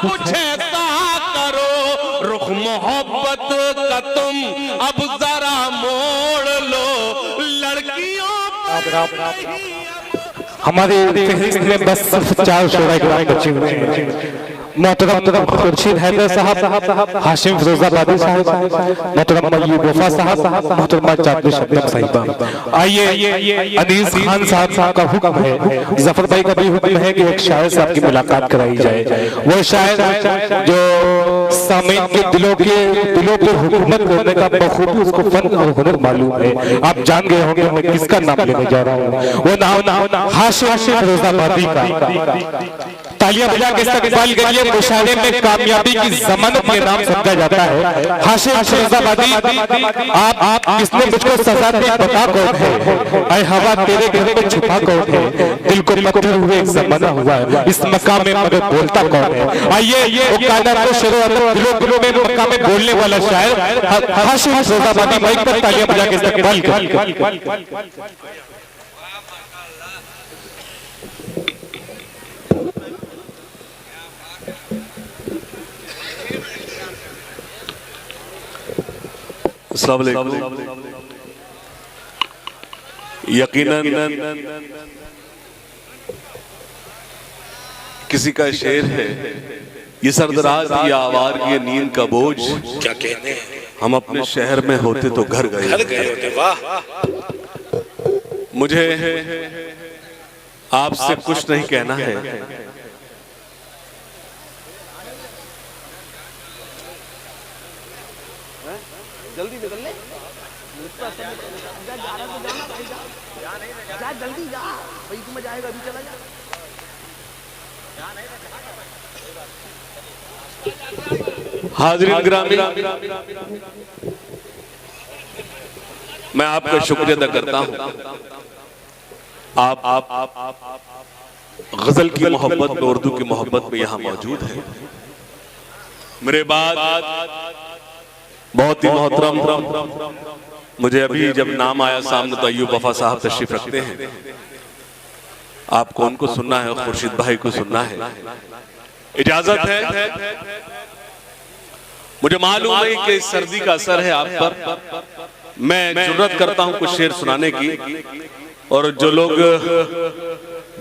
कुछ ऐसा करो, रुख मोहब्बत का तुम अब जरा मोड़ लो, लड़कियों हमारे फहरिस्त में बस सिर्फ 4 शोरा इकराम बचे हुए हैं। मोहतरम खुर्शीद हैदर साहब, हाशिम फिरोजाबादी साहब, मोहतरम मय्यूब वफा साहब, मोहतरमा चांदनी शबनम साहिबा। आइए अनीस खान साहब का हुक्म है, जफर भाई का भी हुक्म है कि एक शायर साहब की मुलाकात कराई जाए। वो शायर जो सामीन के दिलों पे हुकूमत करने का बखूबी उसको फन और हुनर मालूम है। आप जान गए होंगे मैं किसका नाम लेने जा रहा हूँ। वो नाम हाशिम फिरोजाबादी का। तालियां बजा के इस्तकबाल करिए। मुशायरे में कामयाबी की जमानत के नाम समझा जाता है। हाशिम फिरोजाबादी, आप किसने मुझको सजा दी बता कौन है, ऐ हवा तेरे घर में छुपा कौन है, दिल को पत्थर हुए एक जमाना हुआ है, इस मकाम में मगर बोलता कौन है। आइए वो कायनात को शुरू दिलों में मकाम में बोलने वाला शायर हाशिम फिरोजाबादी भाई पर तालियां बजा के इस्तकबाल करिए। अस्सलाम वालेकुम। यकीनन किसी का शेर है, ये सरदराज की आवार की नींद का बोझ क्या कहने हैं, हम अपने शहर में होते तो घर गए होते। वाह, मुझे आपसे कुछ नहीं कहना है, जल्दी निकल ले, जा जल्दी जा भाई, तुम्हें जाएगा अभी, चला जा। हाज़रीन गिरामी, मैं आपका शुक्रिया अदा करता हूँ। आप गजल की मोहब्बत में, उर्दू की मोहब्बत में यहाँ मौजूद है। मेरे बाद बहुत ही मोहतरम, मुझे अभी जब नाम आया सामने तो अय्यूब वफा साहब तशरीफ रखते हैं। आपको उनको सुनना है, खुर्शीद भाई को सुनना है, इजाजत है। मुझे मालूम है कि सर्दी का असर है आप पर, मैं जुर्रत करता हूं कुछ शेर सुनाने की, और जो लोग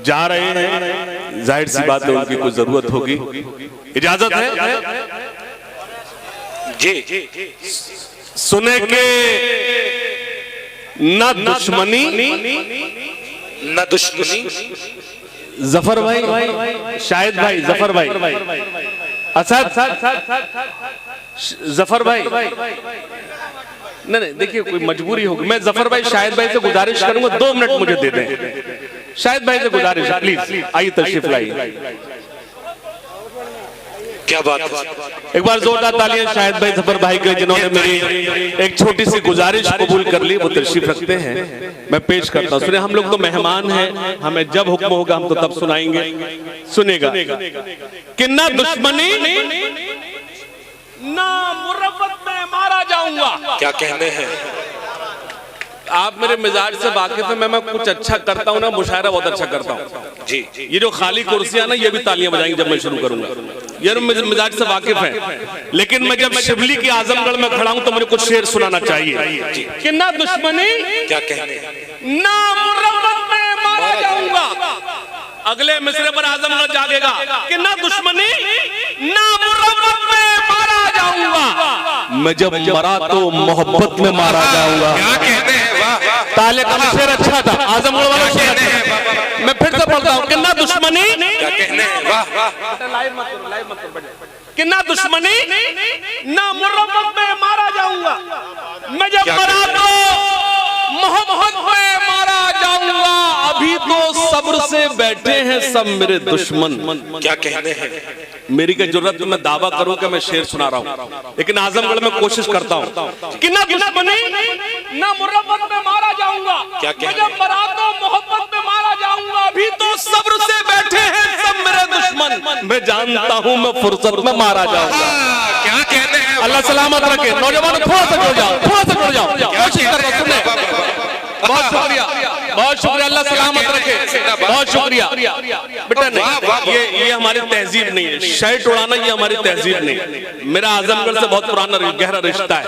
जा रहे हैं जाहिर सी बात है उनकी कुछ जरूरत होगी। इजाजत है जी। सुने के न दुश्मनी न दुश्मनी, जफर भाई, शाहिद भाई, जफर भाई, असद, जफर भाई, नहीं देखिए कोई मजबूरी होगी, मैं जफर भाई शाहिद भाई से गुजारिश करूंगा 2 मिनट मुझे दे दें। शाहिद भाई से गुजारिश, प्लीज आइए तशरीफ लाइए। क्या बात है, एक बार जोरदार तालियां शाहिद भाई, जफर भाई के, जिन्होंने मेरी एक छोटी सी गुजारिश कबूल कर ली। वो तशरीफ रखते हैं, मैं पेश करता हूँ। सुने, हम लोग तो मेहमान हैं, हमें जब हुक्म होगा हम तो तब सुनाएंगे। सुनेगा कि ना दुश्मनी ना मुरब्बत में मारा जाऊंगा। क्या कहने हैं, आप मेरे मिजाज से वाकिफ है, मैं कुछ अच्छा करता हूँ ना, मुशायरा बहुत अच्छा करता हूँ जी। ये जो खाली कुर्सियां ना, ये भी तालियां बजाएंगी जब मैं शुरू करूंगा। ये मिजाज से वाकिफ है, लेकिन मैं जब शिवली की आजमगढ़ में खड़ा हूं तो मुझे कुछ शेर सुनाना चाहिए कि ना दुश्मनी, क्या कहने हैं, ना मुरब्बत में मारा जाऊंगा। अगले मिसरे पर आजमगढ़ जागेगा कि ना दुश्मनी ना मुरब्बत में मारा जाऊंगा, मैं जब मरा तो मोहब्बत में मारा जाऊंगा। क्या कहने हैं, वाह वाह, ताले का शेर अच्छा था, आजमगढ़ वाला शेर अच्छा था। मैं फिर से पढ़ता हूँ कि ना दुश्मनी, क्या कहने हैं, वाह वाह, कि ना दुश्मनी ना मुरब्बत में मारा जाऊंगा, मैं जब मरा तो मोहब्बत में मारा जाऊंगा। अभी तो सब्र से बैठे हैं सब मेरे दुश्मन। क्या कहने हैं, मेरी क्या जरूरत है मैं दावा करूं कि मैं शेर सुना रहा हूं, लेकिन आजमगढ़ में कोशिश करता हूं कि ना दुश्मनी ना मुरब्बत में मारा जाऊंगा, क्या मैं जब मरा तो मोहब्बत में मारा जाऊंगा। अभी तो सब्र से बैठे हैं सब मेरे दुश्मन, मैं जानता हूं मैं फुर्सत में मारा जाऊंगा। क्या कहने हैं, अल्लाह सलामत रखे। नौजवान थोड़ा सा जुड़ जाओ, थोड़ा सा जुड़ जाओ, कोशिश कर रहा हूं, सुनने। बहुत शुक्रिया। बहुत शुक्रिया, अल्लाह सलामत रखे, बहुत शुक्रिया बेटा। नहीं, ये हमारी तहजीब नहीं है, शर्ट उड़ाना ये हमारी तहजीब नहीं है। मेरा आजमगढ़ से बहुत पुराना गहरा रिश्ता है,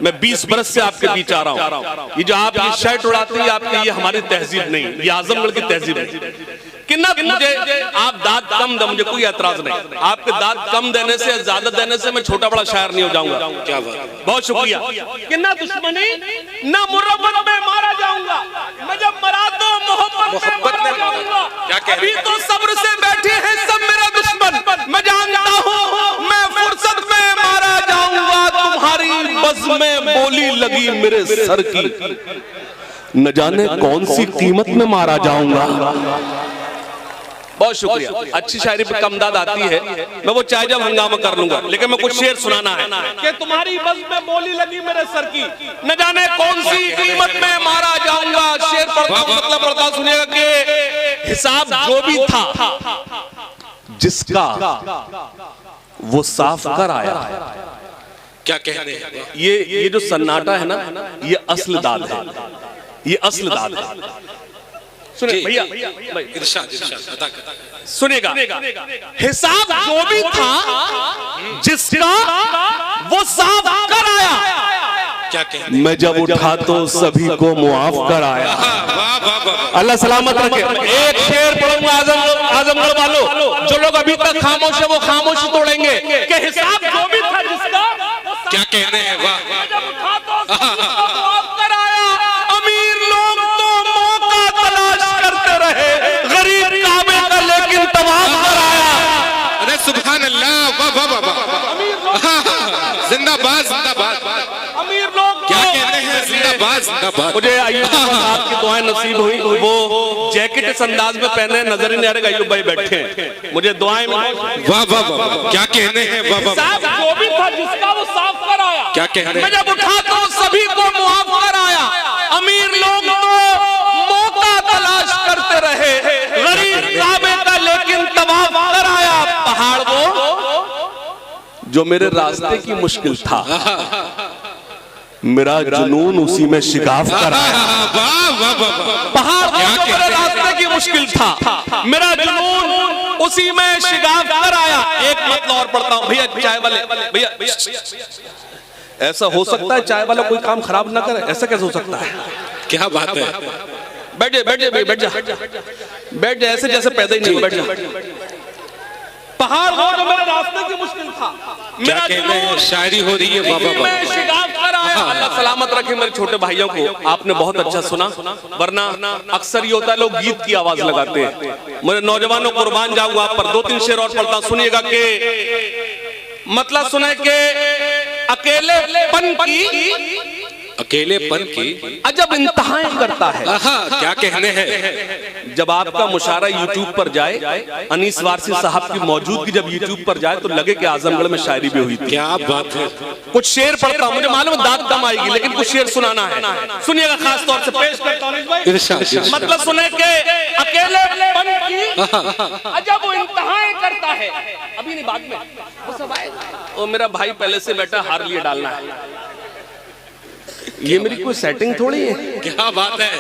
मैं 20 बरस से आपके बीच आ रहा हूँ। ये जो आप ये शर्ट उड़ाते हैं आपकी, ये हमारी तहजीब नहीं, ये आजमगढ़ की तहजीब है। किन्ना मुझे आप दाद कम दे, मुझे कोई एतराज नहीं, आपके दाद कम देने से ज्यादा देने से मैं छोटा बड़ा शायर नहीं हो जाऊंगा। क्या बात, बहुत शुक्रिया। किन्ना दुश्मनी ना मुरब्बत में मारा जाऊंगा, मैं जब मरा तो मोहब्बत में जाऊंगा। अभी तो सब्र से बैठे हैं सब मेरा दुश्मन, मैं जानता हूँ मैं फुर्सत में मारा जाऊंगा। तुम्हारी बज़ में बोली लगी मेरे सर की, न जाने कौन सी कीमत में मारा जाऊंगा। बहुत शुक्रिया। अच्छी शायरी पे कम दाद आती है, मैं वो चाहे जब हंगामा कर लूंगा, लेकिन मैं कुछ शेर सुनाना है कि तुम्हारी बज़ में बोली लगी मेरे सर की, न जाने कौन सी कीमत में मारा जाऊंगा। शेर पढ़ता मतलब पढ़ता सुनिएगा कि हिसाब जो भी था जिसका वो साफ कर आया। क्या कहने हैं। ये जो सन्नाटा है ना, ये असल दाद है, ये असल दाद है। सुनिए भैया, इरशाद अदा कर। सुनिएगा, हिसाब जो भी था जिसका वो साफ कर आया। क्या कहने, मैं जब उठा तो सभी को मुआफ कर आया। वाह वाह वाह, अल्लाह सलामत रखे। एक शेर पढ़ूंगा आजमगढ़ वालों, जो लोग अभी तक खामोश है वो खामोशी तोड़ेंगे कि हिसाब जो भी था जिसका क्या कहने हैं। वाह जब उठा तो सभी को मुआफ कर आया। अमीर लोग तो मौका तलाश करते रहे, गरीब काबे का लेकिन तवाफ कर आया। अरे सुभान अल्लाह, वाह वाह वाह, जिंदाबाद जिंदाबाद। अमीर लोग क्या कहते हैं, जिंदाबाद जिंदाबाद। मुझे अय्यूब साहब की दुआएं नसीब हुई, वो जैकेट इस अंदाज में पहने नजर ही नहीं आ रहा। अय्यूब भाई बैठे हैं, मुझे दुआएं मिली। वाह वाह वाह, क्या कहने हैं। वाह वाह, साहब जो भी था जिसका वो साफ कर आया। क्या कहने मैं जब उठा तो सभी को मुआफ कर आया। अमीर लोग तो मौका तलाश करते रहे, गरीब काबे का लेकिन तवाफ कर आया। पहाड़ वो जो मेरे रास्ते की मुश्किल था, मेरा जुनून उसी में शिगाफ कर आया। वाह वाह वाह, पहाड़ वो जो मेरे रास्ते की मुश्किल था, मेरा जुनून उसी में शिगाफ कर आया। एक मतलब और पढ़ता हूँ भैया, चाय वाले भैया, ऐसा हो सकता है चाय वाला कोई काम खराब ना करे? ऐसा कैसे हो सकता है? क्या बात है। बैठ जा बैठ जा बैठ जा बैठ जा, ऐसे जैसे पैदा ही नहीं, बैठ जा। पहाड़ वो जो मेरे रास्ते की मुश्किल था, क्या कहते हैं, शायरी हो रही है। वाह वाह वाह, शिगाफ कर आया। अल्लाह सलामत रखे मेरे छोटे भाइयों को। आपने बहुत अच्छा सुना, वरना अक्सर ये होता है लोग गीत की आवाज लगाते हैं। मेरे नौजवानों कुर्बान जाऊंगा आप पर। 2-3 शेर और पढ़ता सुनिएगा कि मतलब सुने के अकेलेपन की अजब इंतहाएं करता है। क्या कहने हैं। जब आपका मुशारा यूट्यूब पर जाए, अनीस वारसी साहब की मौजूदगी जब यूट्यूब पर जाए, तो लगे कि आजमगढ़ में शायरी भी हुई थी। क्या बात है। कुछ शेर पढ़ता हूं, मुझे मालूम है दाद कम आएगी, लेकिन कुछ शेर सुनाना है। सुनिएगा, खास तौर से पेश करता हूं। मतलब सुने के अकेलेपन की अजब इंतहाएं करता है। अभी नहीं, बाद में वो सब आएगा। ओ मेरा भाई पहले से बैठा, हार लिए डालना है। ये मेरी कोई सेटिंग थोड़ी है। क्या बात है।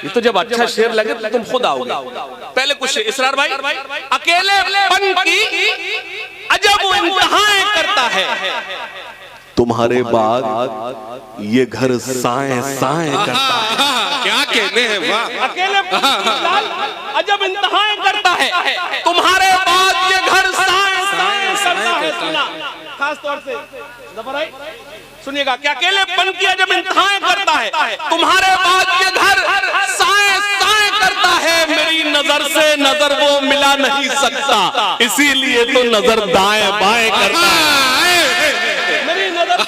ये तो जब अच्छा शेर लगे तो तुम खुद आओगे। पहले कुछ इसरार भाई, अकेलेपन की अजब इंतहाएं करता है, तुम्हारे बाद ये घर साएं साएं करता है। क्या कहने हैं। वाह, अकेलेपन अजब इंतहाएं करता है, तुम्हारे बाद ये घर साएं साएं करता है। सुना खास तौर से सुनिएगा, क्या अकेलेपन की जब इंतहाएं करता है, तुम्हारे बाद ये घर साएं साएं करता है। मेरी नजर से नजर वो मिला नहीं सकता, इसीलिए तो नजर दाएं बाएं करता है। मेरी नजर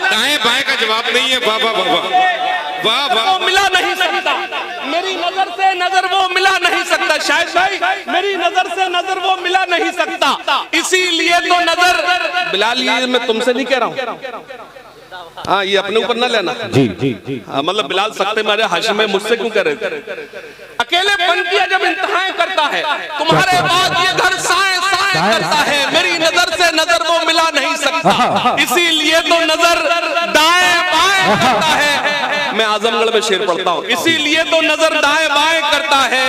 दाएं बाएं का जवाब नहीं है। वाह वाह वाह वाह वाह, वो मिला नहीं सकता। मेरी नजर से नजर वो मिला नहीं सकता। शायद भाई, मेरी नजर से नजर वो मिला नहीं सकता, इसीलिए तो नजर बिलाल, ये मैं तुमसे नहीं कह रहा हूँ। हाँ, ये अपने ऊपर ना लेना। जी जी जी, मतलब बिलाल सकते मारे हाशिम में मुझसे क्यों कह रहे थे। अकेलेपन की जब इंतहाएं करता है, तुम्हारे बाद ये घर साएं साएं करता है। मेरी नजर से नजर वो मिला नहीं सकता, इसीलिए तो नजर दाएं बाएं करता है। मैं आजमगढ़ में शेर पढ़ता हूँ। इसीलिए तो नजर दाएं बाएं करता है,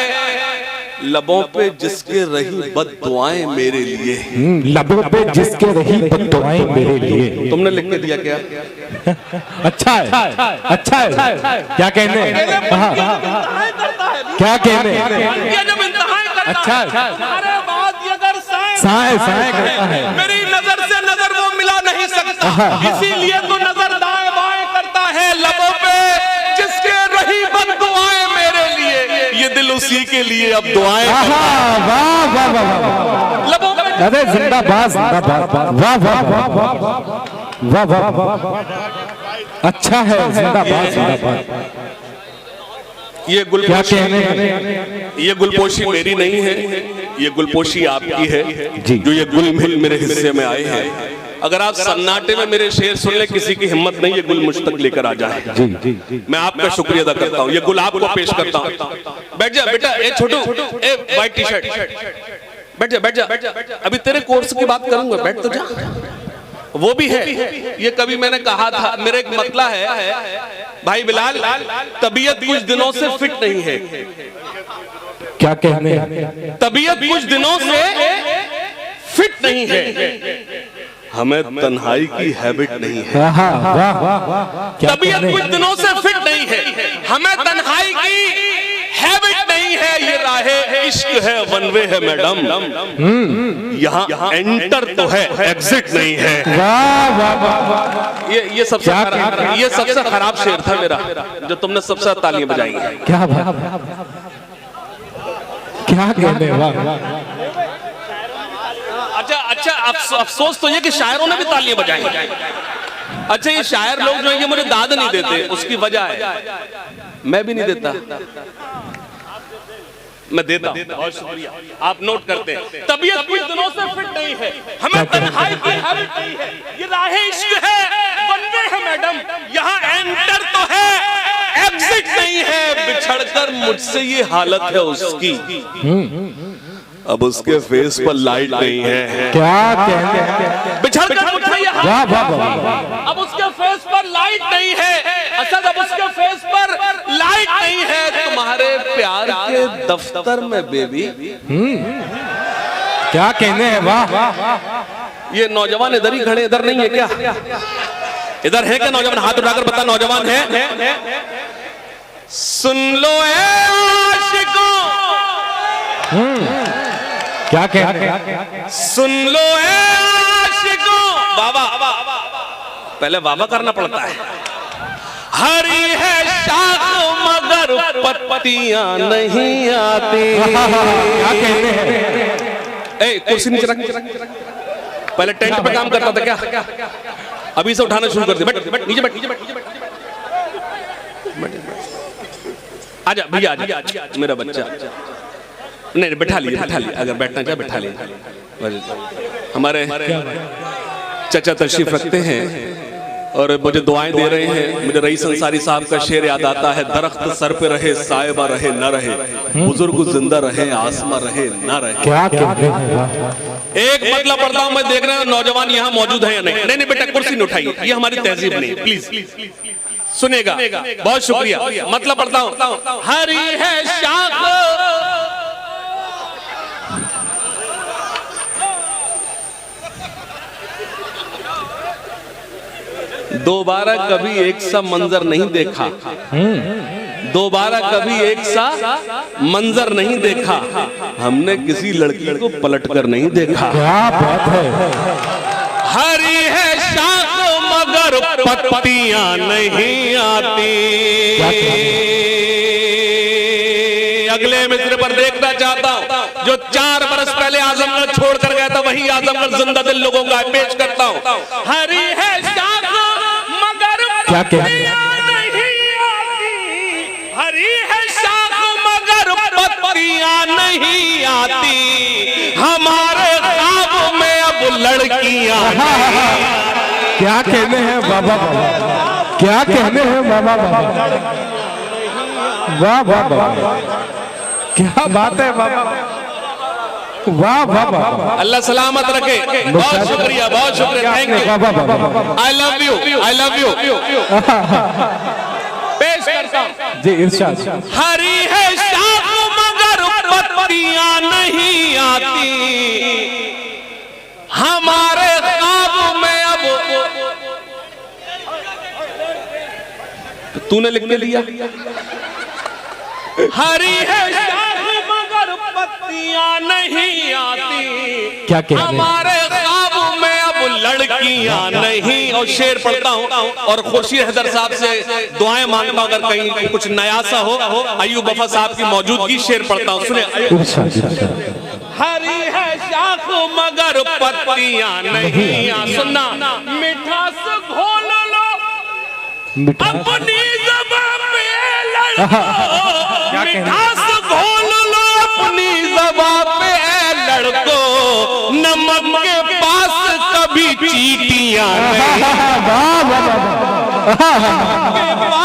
लबों पे जिसके रही बद्दुआएं मेरे लिए। लबों पे जिसके रही बद्दुआएं मेरे लिए। तुमने लिख के दिया क्या? अच्छा है, अच्छा है। क्या कहने हैं? हाँ, क्या कहने हैं? अच्छा है। साए करता है। मेरी नजर से नजर वो मिला नहीं सकता, इसीलिए तो नजर दाएं बाएं करता है, लबों पे जिसके रही बद्दुआएं मेरे लिए। ये दिल उसी के लिए अब दुआएं। वाह वाह वाह, लबों पे अरे जिंदाबाद जिंदाबाद, वाह वाह वाह वाह वाह, अच्छा है, जिंदाबाद जिंदाबाद। ये क्या कहने हैं? ये गुलपोशी मेरी नहीं है, ये गुलपोशी आपकी है जी। जो ये गुल मेरे हिस्से में आए हैं। अगर आप सन्नाटे में मेरे शेर सुन ले, किसी की हिम्मत नहीं ये गुल मुझ तक लेकर आ जाए। जी जी, मैं आपका शुक्रिया अदा करता हूँ, ये गुल आपको पेश करता हूँ। बैठ जा बेटा, ए छोटू, ए व्हाइट टी शर्ट, बैठ जा। अभी तेरे कोर्स की बात करूंगा, बैठ तो जा। वो भी है, ये कभी मैंने कहा था, मेरे एक मतला है भाई बिलाल, तबीयत कुछ दिनों से फिट नहीं है। क्या कहने हैं? तबीयत कुछ दिनों से फिट नहीं है, हमें तन्हाई की हैबिट नहीं है। तबीयत कुछ दिनों से फिट नहीं है, हमें तन्हाई की हैबिट नहीं है। ये राहे इश्क है, वन वे है मैडम, यहाँ एंटर तो है, एग्जिट नहीं है। ये सबसे खराब शेर था मेरा, जो तुमने सबसे तालियां बजाई। क्या क्या कहने? अच्छा अफसोस तो ये कि शायरों ने भी तालियां बजाई। अच्छा, ये शायर लोग जो है ये मुझे दाद नहीं देते, उसकी वजह है मैं भी नहीं देता, मैं देता हूं। बहुत शुक्रिया, आप नोट करते हैं। तबीयत कुछ दिनों से फिट नहीं है, हमें तन्हाई की हैबिट नहीं है। ये राहे इश्क है, वन वे है मैडम, यहाँ एंटर तो है, एग्जिट नहीं है। बिछड़कर मुझसे ये हालत है उसकी, अब उसके फेस पर लाइट नहीं है। क्या कहते हैं? बिछड़कर मुझसे ये हालत है, अब उसके फेस पर लाइट नहीं है। असद, अब उसके फेस पर लाइट नहीं है। तुम्हारे प्यार के दफ्तर में बेबी। क्या कहने हैं? वाह, ये नौजवान इधर ही खड़े, इधर नहीं है क्या? इधर है क्या नौजवान? हाथ उठाकर बता, नौजवान है? सुन लो ए आशिकों, क्या कहते हैं? सुन लो ए आशिकों। बाबा, पहले बाबा करना पड़ता है। हरी है शाख मगर पत्तियां नहीं आती। क्या कहते हैं? ए कुर्सी नीचे रख, पहले टेंट पे काम करता था क्या? अभी से उठाना शुरू कर दे। बैठ नीचे, बैठ आजा भैया, आजा मेरा बच्चा। नहीं बैठा लिए, अगर बैठना चाहे बैठा लिए। हमारे चाचा तशरीफ रखते हैं और मुझे दुआएं दे रहे हैं। मुझे रईस अंसारी साहब का शेर याद आता है, दरख्त सर पे रहे, साहिबा रहे न रहे, बुजुर्ग जिंदा रहे, आसमा रहे न रहे। क्या कहते हैं? एक मतलब पढ़ता हूं मैं, देख रहा हूं नौजवान यहाँ मौजूद है या नहीं। नहीं बेटा, कुर्सी नहीं उठाइए, ये हमारी तहजीब नहीं, प्लीज सुनेगा। बहुत शुक्रिया। मतलब पढ़ता हूं, हरी है शाख, दोबारा कभी एक सा मंजर नहीं देखा, दोबारा कभी एक सा मंजर नहीं देखा, हमने किसी लड़की को पलट कर नहीं देखा। क्या बात है? हरी है शाख मगर पत्तियां नहीं आती। अगले मिसरे पर देखना चाहता हूं, जो 4 बरस पहले आजमगढ़ छोड़ कर गया था, वही आजमगढ़ जिंदा दिल लोगों का पेश करता हूं। हरी है शाख मगर पत्तियां नहीं आती, हरी है शाख मगर पत्तियां नहीं आती, हमारे ख्वाब में अब लड़कियां नहीं। क्या कहने हैं बाबा? क्या कहने हैं बाबा? वाह वाह वाह, क्या बात है बाबा? वाह वाह, अल्लाह सलामत रखे। बहुत शुक्रिया, बहुत शुक्रिया, thank you, I love you, I love you. पेश करता हूं। जी इरशाद। हरी है शाख मगर पत्तियां नहीं आती, हमारे ख्वाब में अब। तूने लिख के लिया। हरी है शाख मगर पत्तियां नहीं आती, क्या कह रहे हैं? हमारे ख्वाब में अब लड़कियां नहीं। और शेर पढ़ता हूं और खुर्शीद हैदर साहब से दुआएं मांगता हूं, अगर कहीं कुछ नया सा हो। अयूब वफा साहब की मौजूदगी शेर पढ़ता हूं, सुने। हरी है शाख मगर पत्तियां नहीं, सुनना। मिठास घोल लो अपनी ज़बान पे लड़को, मिठास घोल लो अपनी ज़बान पे लड़को, नमक के पास कभी चींटियां नहीं।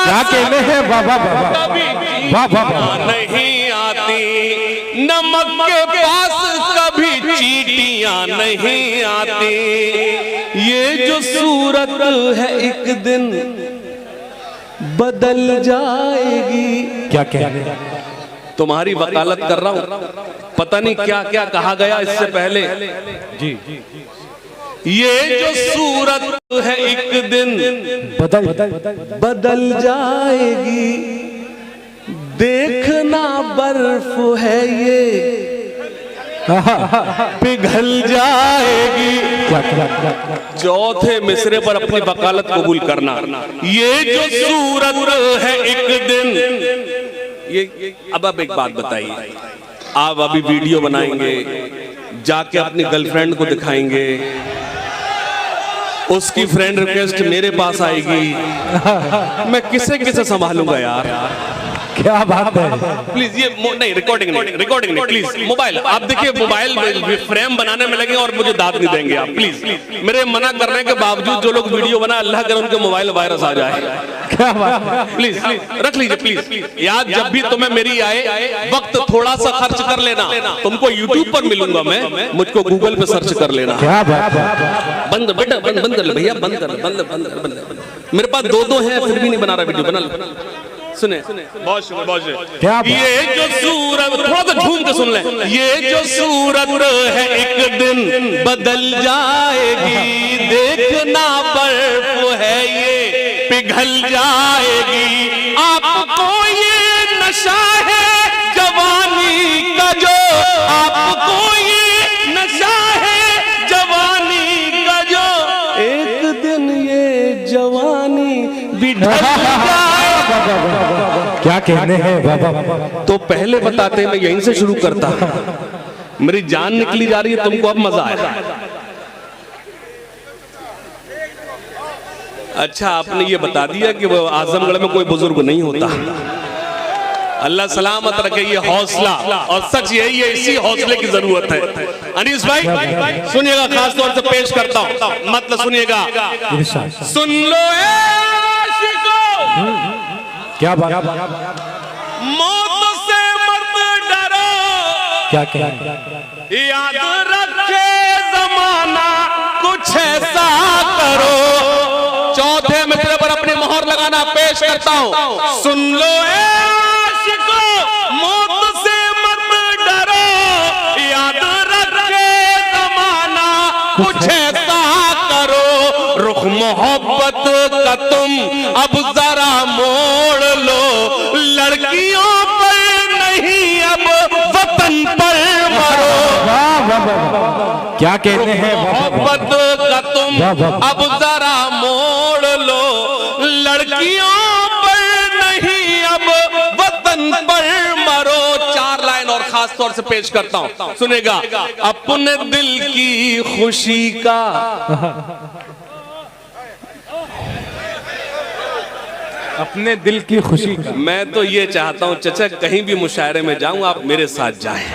क्या कहने हैं बाबा बाबा बाबा नहीं आती, नमक के पास कभी चींटियां नहीं आती। ये जो सूरत है एक दिन बदल जाएगी। क्या कह रहे हैं? तुम्हारी वकालत कर रहा हूं, पता नहीं क्या क्या कहा गया इससे पहले। जी ये जो सूरत है एक दिन बदल जाएगी, देखना बर्फ है ये पिघल जाएगी। चौथे मिसरे पर अपनी वकालत कबूल करना। ये जो सूरत है एक दिन। ये अब एक बात बताइए, आप अभी वीडियो बनाएंगे, जाके अपनी गर्लफ्रेंड को दिखाएंगे, उसकी फ्रेंड रिक्वेस्ट मेरे पास आएगी, मैं किसे किसे संभालूंगा यार? क्या बात है? प्लीज ये नहीं, रिकॉर्डिंग नहीं प्लीज। मोबाइल आप देखिए, मोबाइल में फ्रेम बनाने में लगे और मुझे दाद नहीं देंगे आप, प्लीज। मेरे मना करने के बावजूद जो लोग वीडियो बना, अल्लाह करे उनके मोबाइल वायरस आ जाए। क्या बात है? प्लीज रख लीजिए प्लीज। याद जब भी तुम्हें मेरी आए, वक्त थोड़ा सा खर्च कर लेना। तुमको यूट्यूब पर मिलूंगा मैं, मुझको गूगल पे सर्च कर लेना। क्या बात है? बंद बेटा, बंद कर ले भैया, बंद कर। मेरे पास दो हैं, फिर भी नहीं बना रहा वीडियो। बना सुने, बहुत शुक्रिया। क्या बात? ये जो सूरत, थोड़ा सा झूम के सुन ले। ये जो सूरत है एक दिन बदल जाएगी, देखना बर्फ है ये पिघल जाएगी। आपको ये नशा है जवानी का, जो आपको ये नशा है जवानी का, जो एक दिन ये जवानी भी ढल जाए। क्या कहने हैं बाबा? तो पहले बताते मैं यहीं से शुरू करता। मेरी जान निकली जा रही है, तुमको अब मजा आया। अच्छा, आपने ये बता दिया कि वो आजमगढ़ में कोई बुजुर्ग नहीं होता। अल्लाह सलामत रखे ये हौसला, और सच यही है, इसी हौसले की जरूरत है। अनीस भाई सुनिएगा, खास तौर से पेश करता हूं, मतलब सुनिएगा। सुन लो क्या बात? मौत से मत डरो, क्या कह रहे हैं? याद रखे जमाना कुछ ऐसा करो। चौथे मित्र पर अपनी मोहर लगाना पेश करता हूं। सुन लो आशिको, मौत से मत डरो, याद रखे जमाना कुछ ऐसा करो। रुख मोहब्बत का तुम अब जरा मोड़ लो, लड़कियों पर नहीं अब वतन पर मरो। क्या कहने हैं? मोहब्बत का तुम अब जरा मोड़ लो, लड़कियों पर नहीं अब वतन पर मरो। 4 लाइन और खास तौर से पेश करता हूं, सुनेगा। अपने दिल की खुशी का, अपने दिल की खुशी का। मैं तो ये चाहता हूं चचा, कहीं भी मुशायरे में जाऊं आप मेरे साथ जाएं।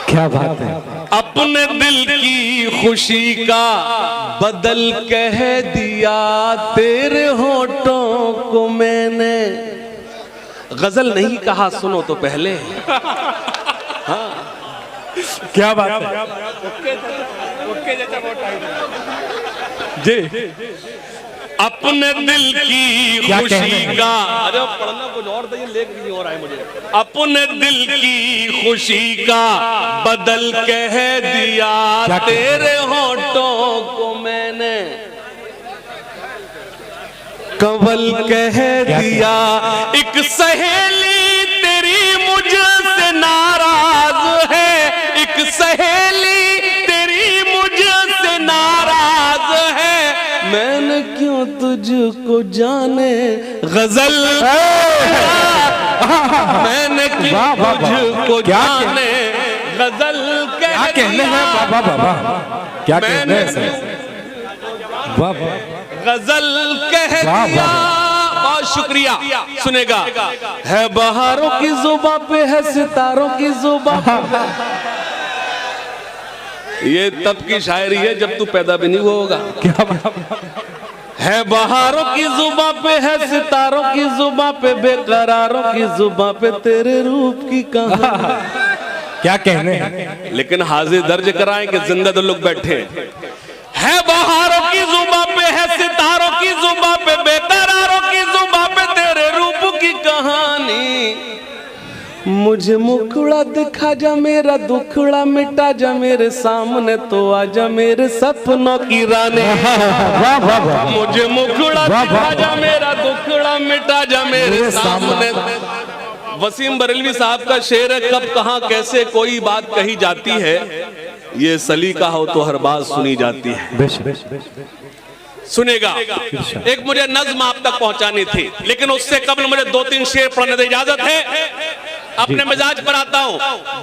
क्या बात है? अपने दिल की खुशी का बदल कह दिया तेरे होठों को मैंने। गजल नहीं कहा, सुनो तो पहले। क्या बात है? जी अपने दिल की खुशी का, अरे पढ़ना कुछ और था, ये लेख नहीं हो रहा है मुझे। अपने दिल की खुशी का बदल कह दिया तेरे होठों को मैंने, कवल कह दिया। एक सहेली तेरी मुझसे नाराज है, एक सहेली तेरी मुझसे नाराज है, मैंने क्यों तुझको जाने गजल, मैंने क्यों तुझको जाने गजल कह दिया, बाबा बाबा क्या कहने हैं बाबा, गजल कह दिया। बहुत शुक्रिया। सुनेगा, है बहारों की जुबां पे, है सितारों की जुबां पे। ये तब की शायरी है जब तू पैदा भी नहीं हुआ होगा। है बहारों की जुबां पे, है सितारों की जुबां पे, बेकरारों की जुबां पे तेरे रूप की कहानी। क्या कहने हैं, लेकिन हाजिर दर्ज कराएं कि जिंदा तो लोग बैठे है। बहारों की जुबां पे, है सितारों की जुबां पे, बेकरारों की जुबां पे तेरे रूप की कहानी। मुझे मुखड़ा दिखा जा, मेरा दुखड़ा मिटा जा, मेरे सामने तो आजा मेरे सपनों की रानी। मुझे मुखड़ा दिखा जा, मेरा दुखड़ा मिटा जा, मेरे सामने। वसीम बरेलवी साहब का शेर है, कब कहां कैसे कोई बात कही जाती है, ये सलीका हो तो हर बात सुनी जाती है। सुनेगा, एक मुझे नज्म आप तक पहुंचानी थी, लेकिन उससे कबल मुझे 2-3 शेर पढ़ने की इजाजत है। अपने मिजाज पर आता हूं।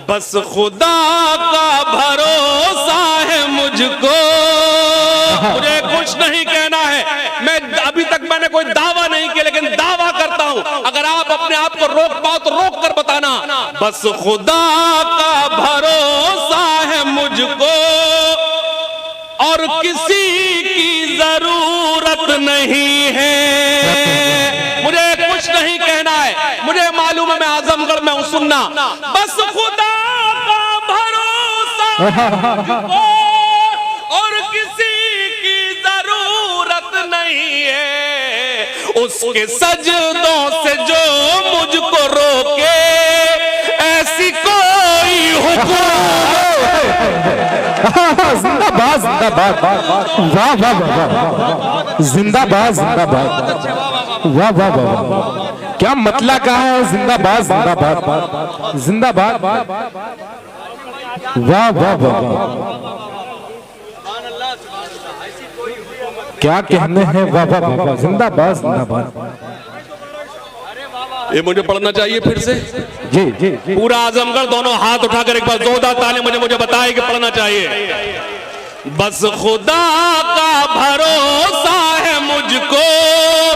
बस खुदा का भरोसा है मुझको, मुझे कुछ नहीं कहना है। मैं अभी तक मैंने कोई दावा नहीं किया, लेकिन दावा करता हूं, अगर आप अपने आप को रोक पाओ तो रोक कर बताना। बस खुदा का भरोसा है मुझको और किसी की जरूरत नहीं है। मुझे कुछ नहीं कहना है, मुझे मालूम है मैं आजमगढ़ में हूं, सुनना। बस खुदा का भरोसा मुझको और किसी की जरूरत नहीं है। उसके सजदों से जो मुझको रोके, ऐसी कोई हुकूमत। जिंदाबाद जिंदाबाद, वाह वाह वाह, जिंदाबाद जिंदाबाद, वाह वाह वाह, क्या मतलब कहा है, जिंदाबाद जिंदाबाद जिंदाबाद, वाह वाह वाह, क्या कहने हैं, वाह वाह वाह, जिंदाबाद जिंदाबाद। ये मुझे पढ़ना चाहिए फिर से। जी जी जी, पूरा आजमगढ़ दोनों हाथ उठाकर एक बार जोरदार ताली मुझे बताए कि पढ़ना चाहिए। बस खुदा का भरोसा है मुझको,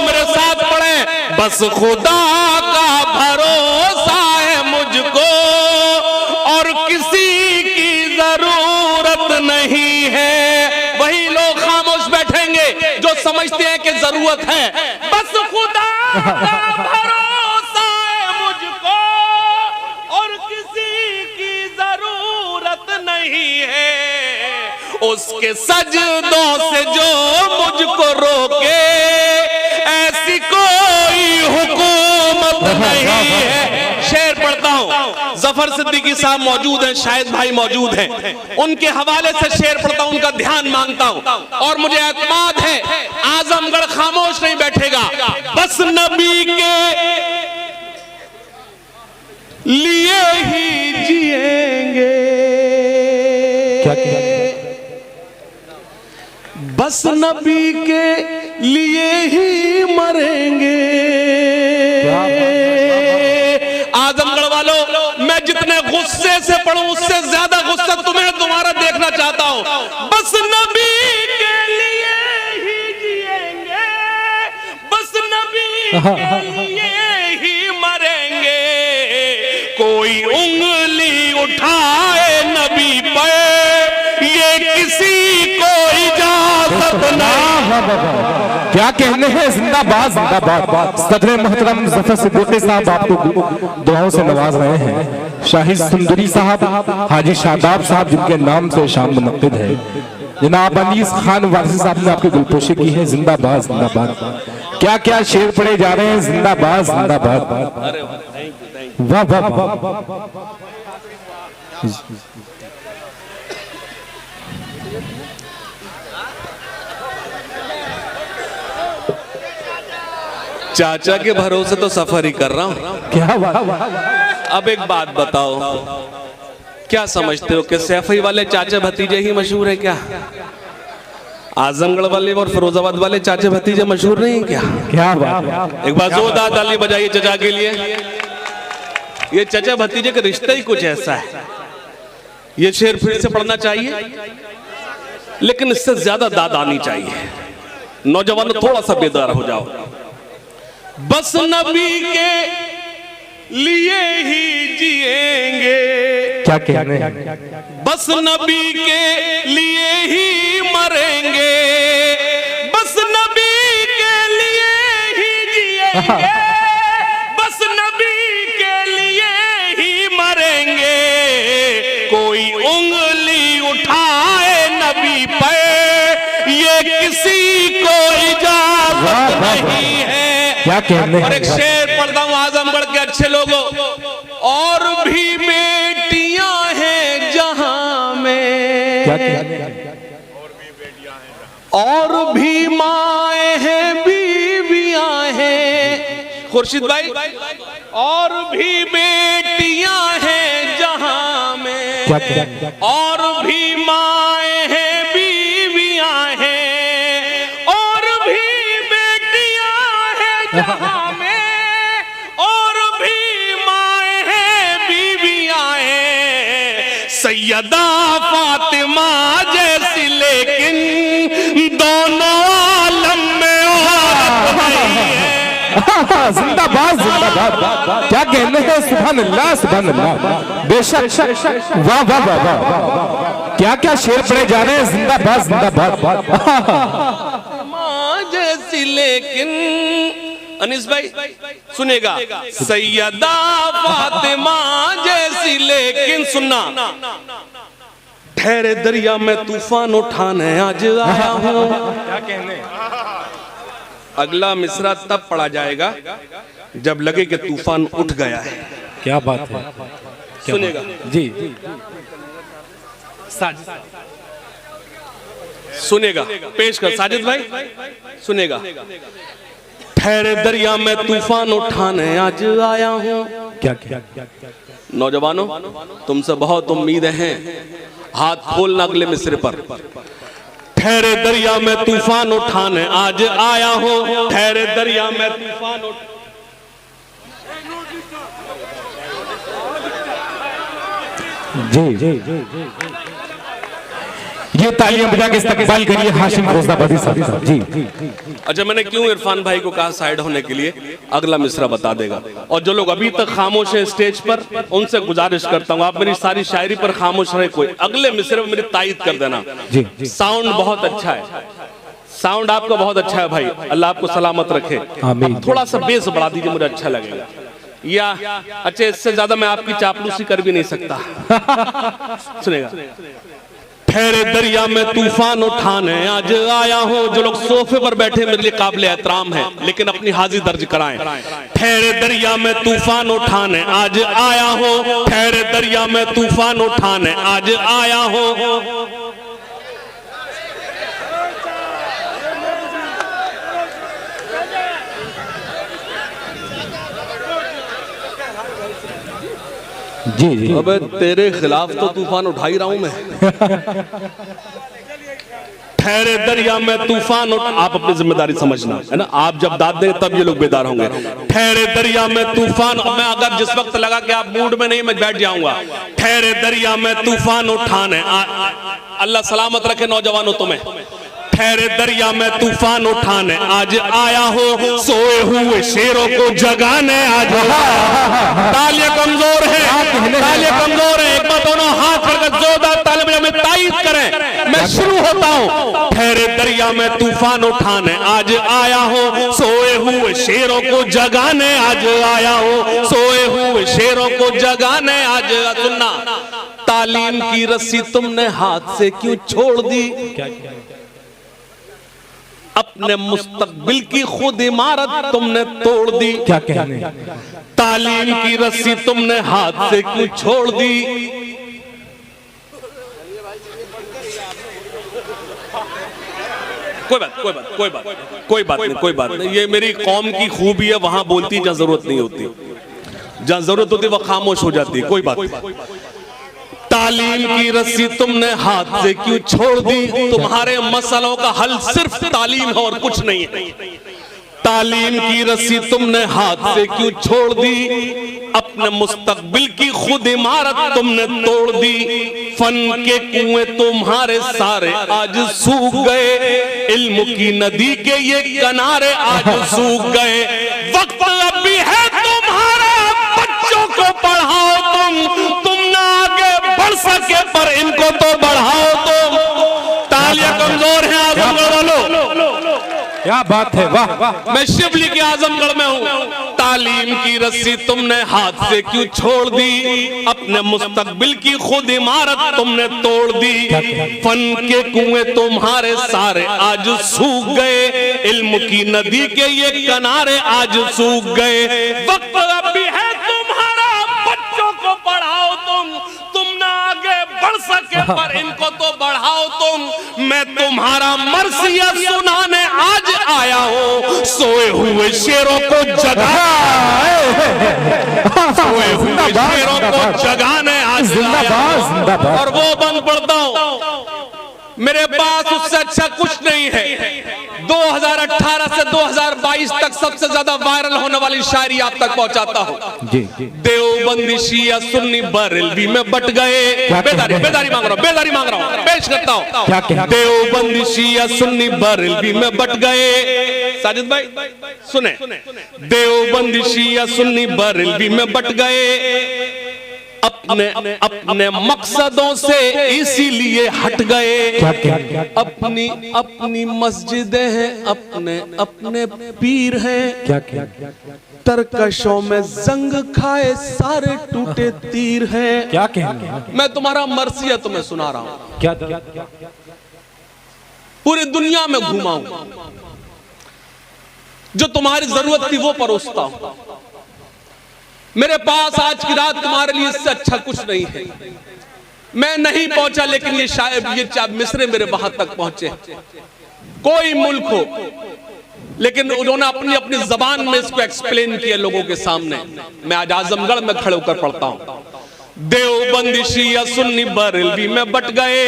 मेरे साथ पढ़े। बस खुदा का भरोसा है मुझको और किसी की जरूरत नहीं है। वही लोग खामोश बैठेंगे जो समझते हैं कि जरूरत है। बस खुदा का भरोसा है मुझको और किसी की जरूरत नहीं है। उसके सजदों से जो मुझको रोके, ऐसी कोई हुकूमत नहीं है। शेर पढ़ता हूं, जफर सिद्दीकी साहब मौजूद हैं, शाहिद भाई मौजूद हैं, उनके हवाले से शेर पढ़ता हूं, उनका ध्यान मांगता हूं और मुझे एतमाद है आजमगढ़ खामोश नहीं बैठेगा। बस नबी के लिए ही जिएंगे, बस नबी के लिए ही मरेंगे। आजमगढ़ वालों, मैं जितने गुस्से से पढ़ूं उससे ज्यादा गुस्सा तुम्हें तुम्हारा देखना चाहता हूं। बस नबी के लिए ही जिएंगे, बस नबी के लिए ही मरेंगे। कोई उंगली उठाए नबी पर, ये किसी को इजाजत नहीं। क्या कहने हैं, जिंदाबाद जिंदाबाद। सदर मोहतरम जफर सिद्दीकी साहब आपको दुआओं से नवाज रहे हैं। शाहिद सुंदरी साहब, हाजी शादाब साहब जिनके नाम से शाम मुनक्किद है, जनाब अनीस खान वारसी साहब ने आपकी गुलपोशी की है। जिंदाबाद जिंदाबाद। क्या क्या शेर पढ़े जा रहे हैं। जिंदाबाद जिंदाबाद। वाह वाह वाह। चाचा के भरोसे तो सफर ही कर रहा हूं। क्या वाह वाह। अब एक बात बताओ, क्या समझते हो कि सैफई वाले चाचा भतीजे ही मशहूर है क्या? आजमगढ़ वाले और फिरोजाबाद वाले चाचा भतीजे मशहूर नहीं है क्या? क्या बात। एक बार जोरदार ताली बजाइए चचा के लिए। ये चचा भतीजे का रिश्ता ही कुछ ऐसा है। ये शेर फिर से पढ़ना चाहिए, लेकिन इससे ज्यादा दाद आनी चाहिए। नौजवान थोड़ा सा बेदार हो जाओ। बस नबी के लिए ही जिएंगे, क्या कहने हैं। बस नबी के लिए ही मरेंगे, बस नबी के लिए ही जिएंगे, बस नबी के लिए ही मरेंगे। कोई उंगली उठाए नबी पे ये किसी को इजाजत नहीं है। क्या कहने। और एक शेर पढ़ता हूं आजमगढ़ के अच्छे लोगों। और भी बेटियां हैं जहां में, क्या कहने। और भी माए हैं बीवियां हैं। खुर्शीद भाई, और भी बेटियां हैं जहां में, क्या कहने। और भी माए हैं बीवियां हैं, और भी बेटियां हैं जहां में, और भी माए हैं बीवियां हैं। सैयदा फातिमा जैसी लेकिन दोनों आलम में औरत नहीं है। जिंदाबाद जिंदाबाद। क्या कहने हैं। सुभान अल्लाह सुभान अल्लाह। बेशक। वाह वाह वाह वाह। क्या क्या शेर पढ़े जा रहे हैं। जिंदाबाद जिंदाबाद। माँ जैसी लेकिन, अनीस भाई सुनेगा, सैयदा फातिमा जैसी लेकिन सुनना। ठहरे दरिया में तूफान उठाने आज आया हूँ। क्या कहने। अगला मिसरा तब पढ़ा जाएगा जब लगे कि तूफान उठ गया है। क्या बात है। सुनेगा जी। सुनेगा, पेश कर साजिद भाई, सुनेगा। ठहरे दरिया में तूफान उठाने आज आया हूँ। क्या क्या। नौजवानों, तुमसे बहुत उम्मीदें हैं। हाथ खोलना अगले मिसरे पर। ठहरे दरिया में तूफान उठाने आज आया हूँ। ठहरे दरिया में तूफान जी जी। ये तालियां बजा के इस्तकबाल करिए हाशिम फिरोजाबादी साहब। जी। अच्छा, मैंने क्यों इरफान भाई को कहा साइड होने के लिए, अगला मिसरा बता देगा। और जो लोग अभी तक खामोश हैं स्टेज पर, उनसे गुजारिश करता हूँ आप मेरी सारी शायरी पर खामोश रहे। कोई अगले मिसरे में मेरी तायीद कर देना। जी। साउंड बहुत अच्छा है, साउंड आपका बहुत अच्छा है भाई, अल्लाह आपको सलामत रखे। आमीन। थोड़ा सा बेस बढ़ा दीजिए, मुझे अच्छा लगेगा। या अच्छा, इससे ज्यादा मैं आपकी चापलूसी कर भी नहीं सकता। सुनेगा। ठहरे दरिया में तूफान उठाने आज आया हूँ। जो लोग सोफे पर बैठे मेरे लिए काबिल एहतराम है, लेकिन अपनी हाजिर दर्ज कराएं। ठहरे दरिया में तूफान उठाने आज आया हूँ। ठहरे दरिया में तूफान उठाने आज आया हूँ। जी जी। अबे तेरे खिलाफ तो तूफान उठा ही रहा हूं मैं। ठहरे दरिया में तूफान आप अपनी जिम्मेदारी समझना है ना। आप जब दाद देंगे तब ये लोग बेदार होंगे। ठहरे दरिया में तूफान, मैं अगर जिस वक्त लगा कि आप मूड में नहीं, मैं बैठ जाऊंगा। ठहरे दरिया में तूफान उठाने, अल्लाह सलामत रखे नौजवानों तुम्हें। ठहरे दरिया में तूफान उठाने आज आया हो। सोए हुए शेरों को जगाने आज। तालियां कमजोर है, तालियां कमजोर है। एक बात दोनों हाथ पकड़ जोरदार तालियां में तायीद करें। मैं शुरू होता हूँ। ठहरे दरिया में तूफान उठाने आज आया हो। सोए हुए शेरों को जगाने आज आया हो। सोए हुए शेरों को जगाने आज। सुनना, तालीम की रस्सी तुमने हाथ से क्यों छोड़ दी, अपने मुस्तकबिल की खुद इमारत तुमने तोड़ दी। क्या कहने, तालीम की रस्सी तुमने हाथ से क्यों छोड़ दी। कोई बात नहीं, ये मेरी कौम की खूबी है, वहां बोलती जहां जरूरत नहीं होती, जहां जरूरत होती वह खामोश हो जाती है, कोई बात नहीं। तालीम की रस्सी तुमने हाथ से क्यों छोड़ दी, तुम्हारे मसलों का हल सिर्फ तालीम है और कुछ नहीं है। तालीम की रस्सी तुमने हाथ से क्यों छोड़ दी, अपने मुस्तकबिल की खुद इमारत तुमने तोड़ दी। फन के कुएं तुम्हारे सारे आज सूख गए, इल्म की नदी के ये किनारे आज सूख गए। वक्त अब भी है तुम्हारा, बच्चों को पढ़ाओ तुम ना आगे बढ़ सके पर इनको तो बढ़ाओ तुम। तालियां कमजोर हैं आजमगढ़ वालों, क्या बात है, वाह वाह। मैं शिवली के आजमगढ़ में हूँ। तालीम की रस्सी तुमने हाथ से क्यों छोड़ दी, अपने मुस्तकबिल की खुद इमारत तुमने तोड़ दी। फन के कुएं तुम्हारे सारे आज सूख गए, इल्म की नदी के ये किनारे आज सूख गए। वक्त अब भी है तुम्हारा, बच्चों को पढ़ाओ तुम ना आगे बढ़ सके पर इनको तो बढ़ाओ तुम। मैं तुम्हारा मरसिया सुनाने आज आया हूँ, सोए हुए शेरों को सोए हुए शेरों को जगाने आज आया हूँ। और वो बंद पढ़ता हूँ, मेरे पास उससे अच्छा कुछ नहीं है। 2018 से 2022 तक सबसे ज्यादा वायरल होने वाली शायरी आप तक पहुंचाता हूँ। देवबंदी शिया सुन्नी बरेलवी में बट गए। बेदारी मांग रहा हूँ, पेश करता हूँ। देवबंदी शिया सुन्नी बरेलवी में बट गए। साजिद भाई सुने, देवबंदी शिया सुन्नी बरेलवी में बट गए, अपने मकसदों से इसीलिए हट गए। अपनी मस्जिदें हैं, अपने पीर हैं, तरकशों में जंग खाए सारे टूटे तीर हैं। क्या कहना, मैं तुम्हारा मरसिया तुम्हें सुना रहा हूं। क्या पूरी दुनिया में घूमा हूं, जो तुम्हारी जरूरत थी वो परोसता हूं। मेरे पास आज की रात तुम्हारे लिए इससे अच्छा कुछ नहीं है। मैं नहीं पहुंचा, लेकिन ये शायद ये मिसरे मेरे वहां तक पहुंचे। कोई मुल्क हो, लेकिन उन्होंने अपनी अपनी जबान में इसको एक्सप्लेन किया लोगों के सामने। मैं आज आजमगढ़ में खड़े होकर पढ़ता हूं। देवबंदी शिया सुन्नी बरेलवी में बट गए,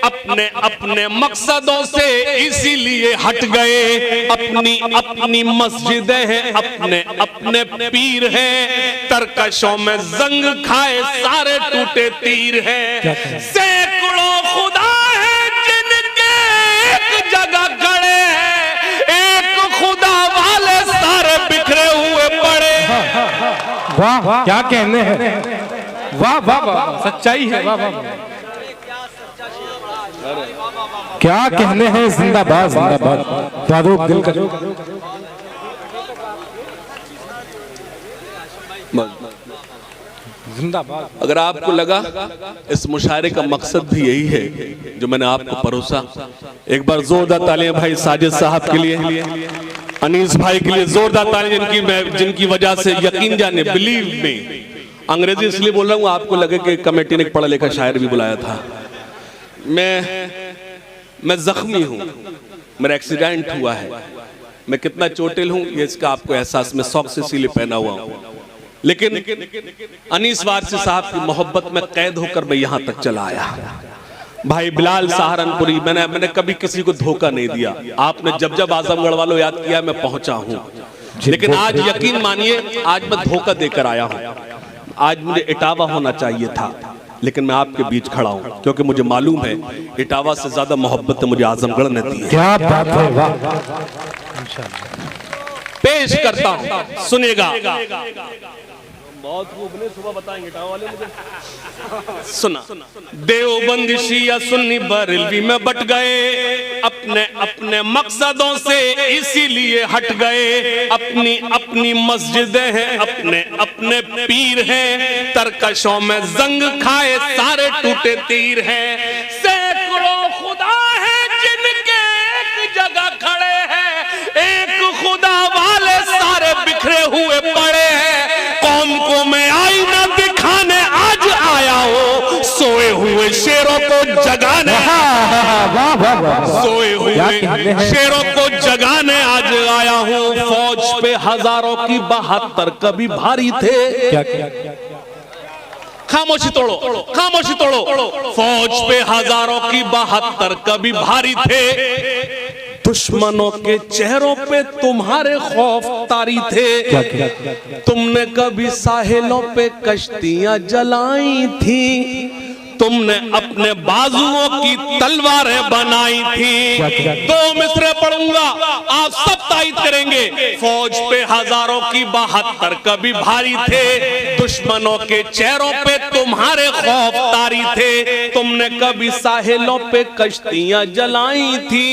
अपने मकसदों से इसीलिए हट गए। अपनी मस्जिदें हैं, अपने पीर हैं, तरकशों में जंग खाए सारे टूटे तीर हैं। सैकड़ों खुदा हैं जिनके एक जगह खड़े हैं, एक खुदा वाले सारे बिखरे हुए पड़े। वाह, क्या कहने हैं, वाह वाह वाह, सच्चाई है, वाह वाह। क्या कहने हैं, जिंदाबाद जिंदाबाद, फारूक दिल का। जिंदाबाद। अगर आपको लगा इस मुशायरे का मकसद भी यही है जो मैंने आपको परोसा, एक बार जोरदार तालियां भाई साजिद साहब के लिए, अनीस भाई के लिए जोरदार तालियां, जिनकी वजह से यकीन जाने, बिलीव में, अंग्रेजी इसलिए बोल रहा हूँ आपको लगे कि कमेटी ने पढ़ा लिखा शायर भी बुलाया था। मैं जख्मी हूँ, मेरा एक्सीडेंट हुआ है, मैं कितना चोटिल हूँ ये इसका आपको एहसास, मैं सॉक्स इसीलिए पहना हुआ हूँ। लेकिन अनीस वारसी साहब की मोहब्बत में कैद होकर मैं यहाँ तक चला आया। भाई बिलाल सहारनपुरी, मैंने कभी किसी को धोखा नहीं दिया। आपने जब आजमगढ़ वालों याद किया मैं पहुंचा हूँ, लेकिन आज यकीन मानिए आज मैं धोखा देकर आया हूँ। आज मुझे इटावा होना चाहिए था, लेकिन मैं आपके बीच खड़ा हूँ क्योंकि मुझे मालूम है इटावा से ज्यादा मोहब्बत मुझे आजमगढ़ ने दी है। क्या बात है, वाह। पेश करता हूँ, सुनेगा। बहुत खूब सुबह बताएंगे गाँव वाले मुझे। सुना, देवबंद शिया सुन्नी बरेलवी में बट गए, अपने अपने मकसदों से इसीलिए हट गए। अपनी अपनी मस्जिदें हैं, अपने अपने पीर हैं, तरकशों में जंग खाए सारे टूटे तीर हैं। सैकड़ों खुदा है जिनके एक जगह खड़े हैं, एक खुदा वाले सारे बिखरे हुए पड़े हैं। कौम को मैं आईना दिखाने आज आया हूँ, सोए हुए शेरों को जगाने, सोए हुए शेरों को जगाने आज आया हूँ। फौज पे हजारों की 72 कभी भारी थे। खामोशी तोड़ो, खामोशी तोड़ो। फौज पे हजारों की 72 कभी भारी थे। दुश्मनों के चेहरों पे तुम्हारे खौफ तारी थे। तुमने कभी साहिलों पे कश्तियां जलाई थी, तुमने अपने बाजुओं की तलवारें बनाई थी। 2 मिसरे पढ़ूंगा, आप सब तायद करेंगे। फौज पे हजारों की 72 कभी भारी थे। दुश्मनों के चेहरों पे तुम्हारे खौफ तारी थे। तुमने कभी साहिलों पे कश्तियां जलाई थी,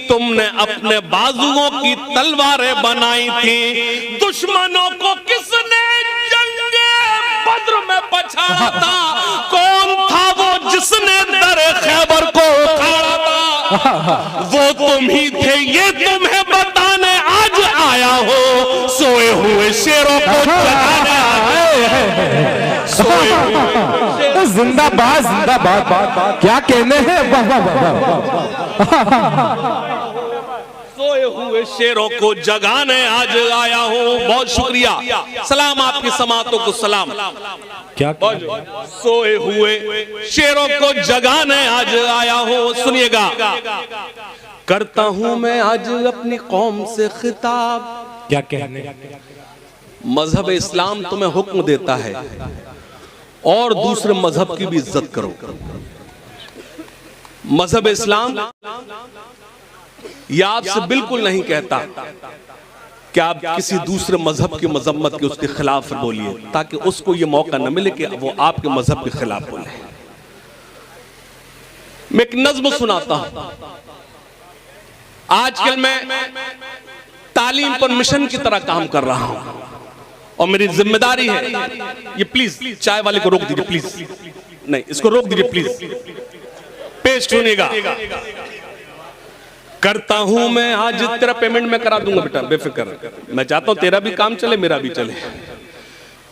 तुमने अपने बाजुओं की तलवारें बनाई थी। दुश्मनों को किसने जंगे बद्र में पछाड़ा था? कौन था वो जिसने दरे खैबर को उखाड़ा था? वो तुम ही थे, ये तुम्हें बताने आज आया हो। सोए हुए शेरों को जगाने सोए हुए जिंदाबाद जिंदाबाद, क्या कहने हैं। सोए हुए शेरों को जगाने आज आया हूँ। बहुत शुक्रिया, सलाम आपकी समातों को सलाम। क्या सोए हुए शेरों को जगाने आज आया हूँ। सुनिएगा, करता हूँ मैं आज अपनी कौम से खिताब। क्या कहने। मजहब इस्लाम तुम्हें हुक्म देता है और दूसरे मजहब की भी इज्जत करो। मजहब इस्लाम यह आपसे बिल्कुल नहीं कहता कि आप किसी दूसरे मजहब की मजम्मत के उसके खिलाफ बोलिए, ताकि उसको यह मौका न मिले कि वो आपके मजहब के खिलाफ बोले। मैं एक नज्म सुनाता हूं। आजकल मैं तालीम पर मिशन की तरह काम कर रहा हूं और मेरी जिम्मेदारी है। ये प्लीज चाय वाले को रोक दीजिए, प्लीज नहीं, इसको रोक दीजिए प्लीज। पेश सुनिएगा। करता हूं मैं आज, तेरा पेमेंट मैं करा दूंगा बेटा, बेफिक्र। मैं चाहता हूं तेरा भी काम चले, मेरा भी चले।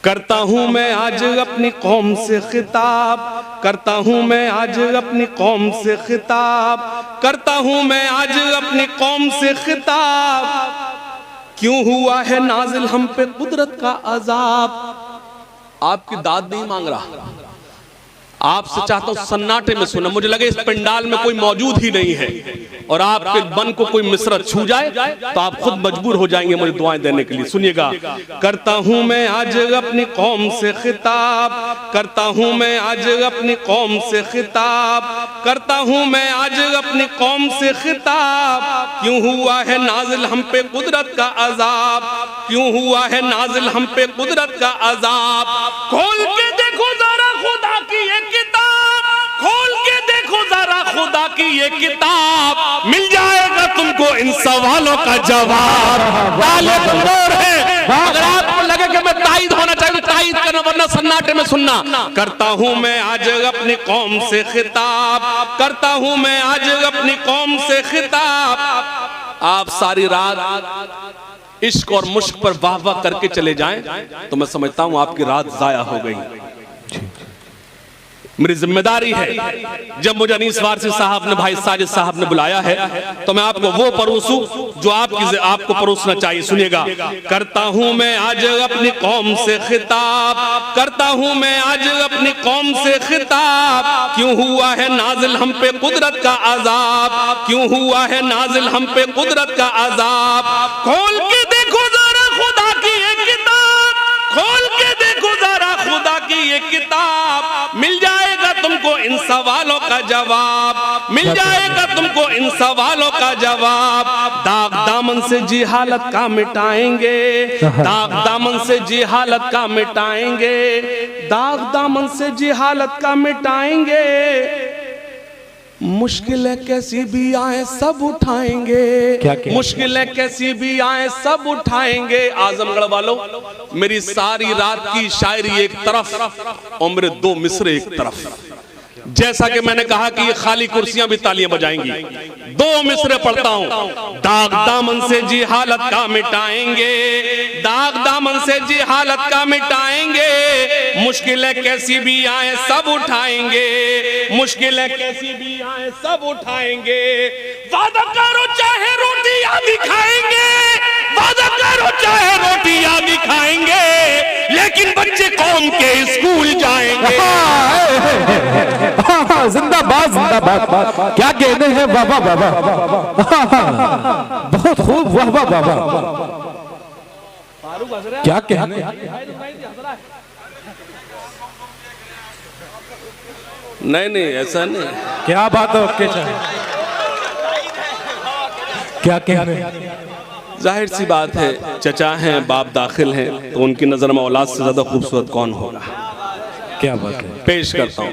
करता हूं मैं आज अपनी कौम से खिताब, करता हूं मैं आज अपनी कौम से खिताब, करता हूं मैं आज अपनी कौम से खिताब। क्यों हुआ है नाजिल हम पे कुदरत का अजाब? आपकी दाद नहीं मांग रहा, आपसे चाहता हूं सन्नाटे में सुना। मुझे लगे इस पंडाल में कोई मौजूद ही नहीं है और आपके मन को कोई मिसरा छू जाए तो आप खुद मजबूर हो जाएंगे मुझे दुआएं देने के लिए। सुनिएगा, करता हूं मैं आज अपनी कौम से खिताब, करता हूं मैं आज अपनी कौम से खिताब, करता हूं मैं आज अपनी कौम से खिताब। क्यों हुआ है नाजिल हम पे कुदरत का अजाब? क्यों हुआ है नाजिल हम पे कुदरत का अजाब? खोल के देखो जरा खुदा की ये किताब, खोल के देखो जरा खुदा की ये किताब, मिल जाएगा तुमको इन सवालों का जवाब। अगर आपको लगे कि मैं तायद होना चाहिए तो तायद करना, वरना सन्नाटे में सुनना। करता हूं मैं आज अपनी कौम से खिताब, करता हूं मैं आज अपनी कौम से खिताब। आप सारी रात इश्क और मुश्क पर वाह वाह करके चले जाएं तो मैं समझता हूं आपकी रात जाया हो गई। मेरी जिम्मेदारी है, जब मुझे अनीस वारसी साहब ने, भाई साजिद साहब ने बुलाया है तो मैं आपको वो परोसूं जो आपको परोसना चाहिए। सुनिएगा, करता हूं मैं आज अपनी कौम से खिताब, करता हूं मैं आज अपनी कौम से खिताब। क्यों हुआ है नाजिल हम पे कुदरत का अजाब? क्यों हुआ है नाजिल हम पे कुदरत का अजाब? खोल के देखो जरा खुदा की ये किताब, खोल के देखो जरा खुदा की ये किताब, मिल जाएगा तुमको इन सवालों का जवाब, मिल जाएगा तुमको इन सवालों का जवाब। दाग दामन से जी हालत का मिटाएंगे, दाग दामन से जी हालत का मिटाएंगे, दाग दामन से जी हालत का मिटाएंगे। मुश्किलें कैसी भी आए सब उठाएंगे, मुश्किलें कैसी भी आए सब उठाएंगे। आजमगढ़ वालों, मेरी सारी रात की शायरी एक तरफ और मेरे दो मिसरे एक तरफ। जैसा कि मैंने कहा कि ये खाली कुर्सियां भी तालियां बजाएंगी। दो मिसरे पढ़ता हूं। दाग दामन से जी हालत का मिटाएंगे, दाग दामन से जी हालत का मिटाएंगे। मुश्किलें कैसी भी आए सब उठाएंगे, मुश्किलें कैसी भी आए सब उठाएंगे। वादा करो चाहे रोटियां भी खाएंगे, वादा करो चाहे रोटियां भी खाएंगे, लेकिन बच्चे कौम के स्कूल जाएंगे। जिंदाबाद जिंदाबाद, क्या कहने हैं बाबा बाबा, बहुत खूब, वाह वाह बाबा, क्या कहने। नहीं ऐसा नहीं, क्या बात है आपके, क्या कहने। जाहिर सी बात है, चचा हैं, बाप दाखिल हैं, तो उनकी नजर में औलाद से ज्यादा खूबसूरत कौन होगा। क्या बात है। पेश करता हूं,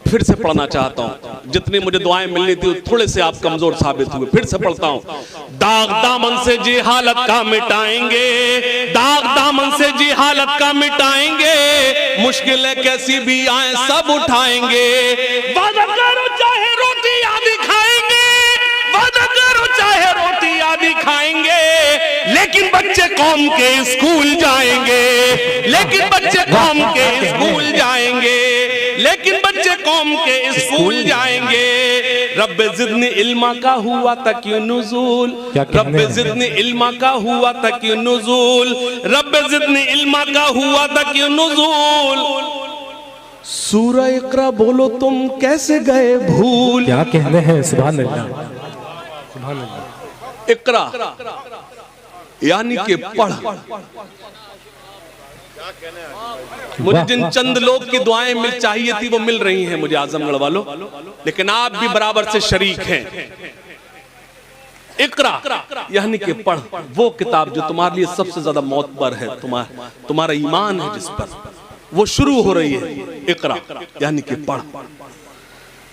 फिर से पढ़ना चाहता हूं। जितनी मुझे दुआएं मिलनी थी थोड़े से आप कमजोर साबित हुए। फिर से पढ़ता हूं। दाग दामन से जी हालत का मिटाएंगे, दाग दामन से जी हालत का मिटाएंगे। मुश्किलें कैसी भी आए सब उठाएंगे। वादा करो चाहे रोटी आदि खाएंगे, वादा करो चाहे रोटी आदि खाएंगे, लेकिन बच्चे कौम के स्कूल जाएंगे, लेकिन बच्चे कौम के स्कूल जाएंगे, लेकिन बच्चे कौम के स्कूल जाएंगे। रब्बे ज़िदनी इल्मा का हुआ तक नुज़ूल, रब्बे ज़िदनी इल्मा का हुआ तक नुज़ूल, रब्बे ज़िदनी इल्मा का हुआ तक नुज़ूल। सूरह इक़रा बोलो तुम कैसे गए भूल। क्या कहने हैं, सुभान अल्लाह सुभान अल्लाह। इक़रा यानी कि पढ़। मुझे जिन चंद लोग की दुआएं मिल चाहिए थी वो मिल रही हैं मुझे आजमगढ़ वालों, लेकिन आप भी बराबर से शरीक हैं। इक़रा यानी कि पढ़, वो किताब जो तुम्हारे लिए सबसे ज्यादा मोतबर है, तुम्हारा ईमान है जिस पर, वो शुरू हो रही है। इक़रा यानी कि पढ़।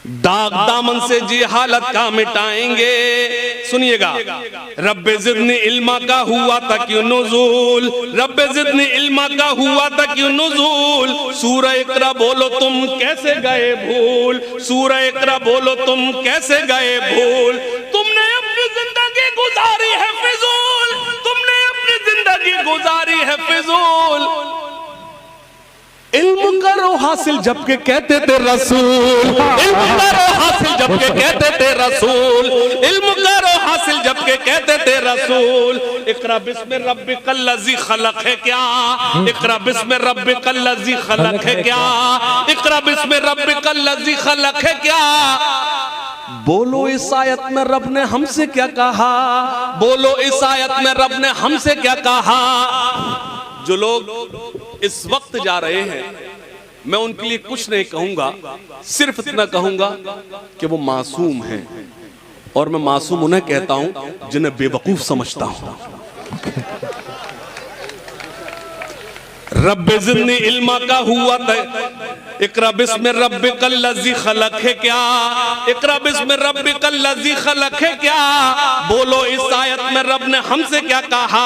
दाग दामन से जी हालत का मिटाएंगे। सुनिएगा, रब्बे ज़िदनी इल्मा का हुआ तक नुज़ूल, रब्बे ज़िदनी इल्मा का हुआ तक नुज़ूल। सूरह इक़रा बोलो तुम कैसे गए भूल, सूरह इक़रा बोलो तुम कैसे गए भूल। तुमने अपनी जिंदगी गुजारी है फिजूल, तुमने अपनी जिंदगी गुजारी है फिजूल। इल्म करो हासिल जबकि कहते थे रसूल, इल्म करो हासिल जबकि कहते थे रसूल, इल्म करो हासिल जबकि कहते थे रसूल। इक़रा बिस्मि रब्बिकल लज़ी खलक़ है क्या, इक़रा बिस्मि रब्बिकल लज़ी खलक़ है क्या, इक़रा बिस्मि रब्बिकल लज़ी खलक़ है क्या। बोलो इस आयत में रब ने हमसे क्या कहा, बोलो इस आयत में रब ने हमसे क्या कहा। जो लोग इस वक्त जा रहे हैं, मैं उनके लिए कुछ नहीं कहूंगा, सिर्फ इतना कहूंगा कि वो मासूम हैं, और मैं मासूम उन्हें कहता हूं जिन्हें बेवकूफ समझता हूं। रब्बे ज़िदनी इल्मा का हुआ इक़रा बिस्मि रब्बिकल लज़ी खलक़ है क्या, इक़रा बिस्मि रब्बिकल लज़ी खलक़ है क्या। बोलो इस आयत में रब ने हमसे क्या कहा,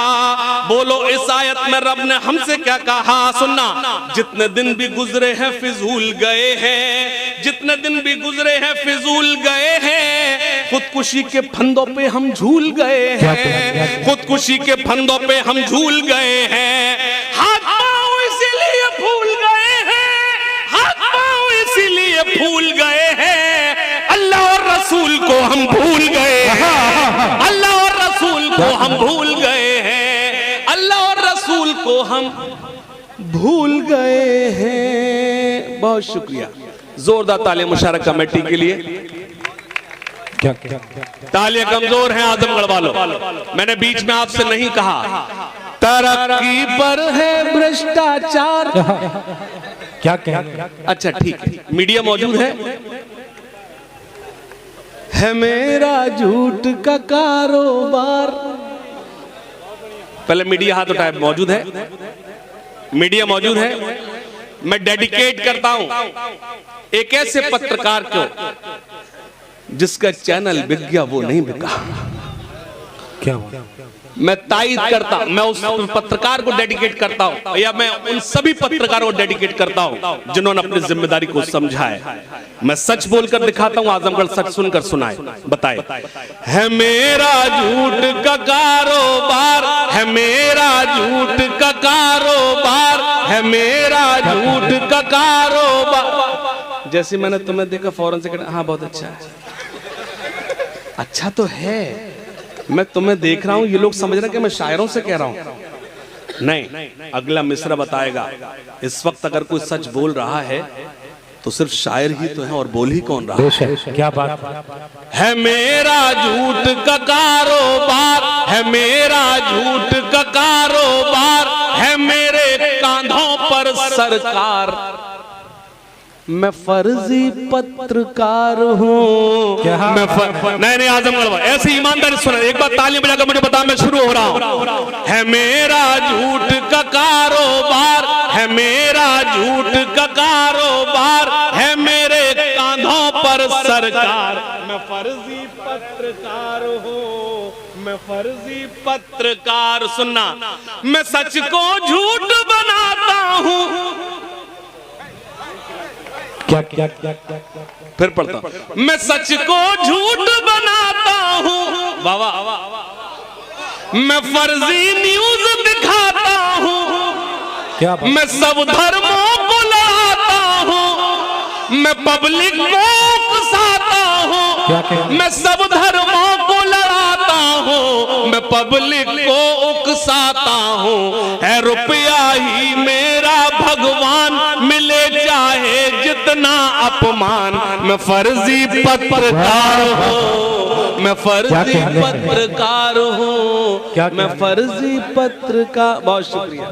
बोलो इस आयत में रब ने हमसे क्या कहा। सुनना, जितने दिन भी गुजरे हैं फिजूल गए हैं, जितने दिन भी गुजरे हैं फिजूल गए हैं। खुदकुशी के फंदों पे हम झूल गए हैं, खुदकुशी के फंदों पे हम झूल गए हैं। हाथ पाँव इसीलिए फूल गए हैं, हाथ पाँव इसीलिए फूल गए हैं। अल्लाह और रसूल को हम भूल गए हैं, अल्लाह और रसूल को हम भूल गए हैं, अल्लाह और रसूल को हम भूल गए हैं। बहुत शुक्रिया। जोरदार तालियां मुशारक कमेटी के लिए। तालियां कमजोर हैं आजमगढ़ वालों। मैंने बीच में आपसे नहीं कहा तरक्की पर है भ्रष्टाचार। क्या कहने। अच्छा ठीक है, मीडिया मौजूद है, है मेरा झूठ का कारोबार। पहले मीडिया हाथ उठाए, मौजूद है, मीडिया मौजूद है। मैं डेडिकेट करता हूं एक ऐसे पत्रकार को जिसका चैनल बिक गया, वो नहीं बिका। क्या मैं तायद करता, मैं उस पत्रकार को डेडिकेट करता हूं, या मैं उन सभी पत्रकारों को डेडिकेट करता हूं जिन्होंने अपनी जिम्मेदारी को समझा है। मैं सच बोलकर दिखाता हूं, आजमगढ़ सच सुनकर सुनाए, बताए। है मेरा झूठ का कारोबार, है मेरा झूठ का कारोबार, है मेरा झूठ का कारोबार। जैसे मैंने तुम्हें देखा फौरन से कहा, हाँ बहुत अच्छा है। अच्छा तो है, मैं तुम्हें देख रहा हूं, ये लोग समझ रहे हैं कि मैं शायरों से कह रहा हूं। नहीं, अगला मिसरा बताएगा। इस वक्त अगर कोई सच बोल रहा है तो सिर्फ शायर ही तो है, और बोल ही कौन रहा है। क्या बात है मेरा झूठ का कारोबार, है मेरा झूठ का कारोबार, है मेरे कांधों पर सरकार। मैं फर्जी पत्रकार हूँ। नहीं आजमगढ़ ऐसे ईमानदारी सुना, एक बार तालियां बजाकर मुझे बता, मैं शुरू हो रहा हूँ। है मेरा झूठ का कारोबार, है मेरा झूठ का कारोबार, है मेरे कांधों पर सरकार। मैं फर्जी पत्रकार हूँ, मैं फर्जी पत्रकार। सुनना, मैं सच को झूठ बनाता हूँ। क्या क्या क्या क्या फिर पढ़ता, मैं सच को झूठ बनाता हूँ। वाह, मैं फर्जी न्यूज दिखाता हूँ। क्या मैं सब धर्मों को लड़ाता हूँ। मैं पब्लिक को उकसाता हूँ। मैं सब धर्मों को लड़ाता हूँ। मैं पब्लिक को उकसाता हूँ। है रुपया ही मेरा भगवान, मिले चाहे जितना अपमान। मैं फर्जी पत्रकार हूँ, मैं फर्जी पत्रकार हूँ, मैं फर्जी पत्रकार। बहुत शुक्रिया।